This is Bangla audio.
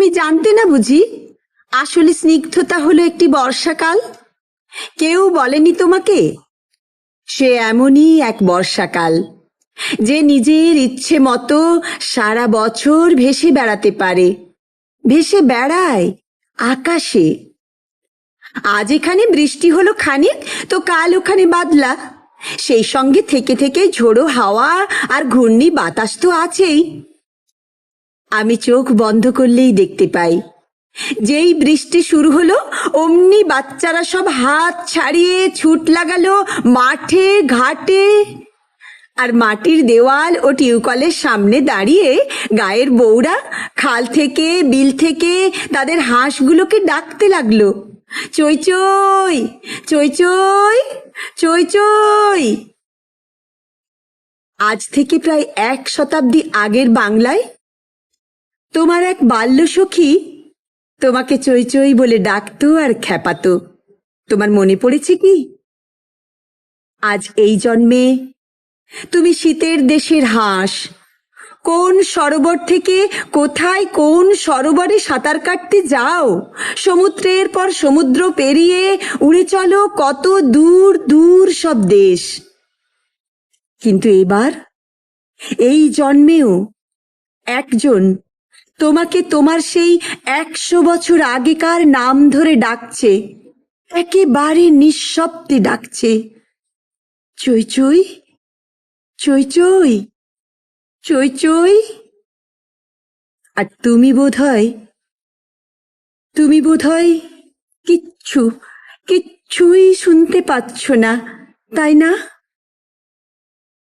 তুমি জানতে না বুঝি আসলে স্নিগ্ধতা হলো একটি বর্ষাকাল? কেউ বলেনি তোমাকে? সে এমনই এক বর্ষাকাল যে নিজের ইচ্ছে মতো সারা বছর ভেসে বেড়াতে পারে, ভেসে বেড়ায় আকাশে। আজ এখানে বৃষ্টি হলো খানিক, তো কাল ওখানে বাদলা। সেই সঙ্গে থেকে থেকে ঝোড়ো হাওয়া আর ঘূর্ণি বাতাস তো আছেই। আমি চোখ বন্ধ করলেই দেখতে পাই, যেই বৃষ্টি শুরু হলো অমনি বাচ্চারা সব হাত ছাড়িয়ে ছুট লাগালো মাঠে ঘাটে। আর মাটির দেওয়াল ও টিউকলের সামনে দাঁড়িয়ে গায়ের বউরা খাল থেকে বিল থেকে তাদের হাঁসগুলোকে ডাকতে লাগলো, চই চই চই চই চই চই। আজ থেকে প্রায় 1 শতাব্দী আগের বাংলায় তোমার এক বাল্যসখী তোমাকে চই চই বলে ডাকতো আর খ্যাপাতো। তোমার মনে পড়েছে কি? আজ এই জন্মে তুমি শীতের দেশের হাঁস। কোন সরোবর থেকে কোথায় কোন সরোবরে সাঁতার কাটতে যাও, সমুদ্রের পর সমুদ্র পেরিয়ে উড়ে চলো কত দূর দূর সব দেশ। কিন্তু এবার এই জন্মেও একজন তোমাকে তোমার সেই 100 বছর আগেকার নাম ধরে ডাকছে, একেবারে নিঃশব্দে ডাকছে, চই চই চই চই চই চই। আর তুমি বোধহয় কিচ্ছুই শুনতে পাচ্ছ না, তাই না?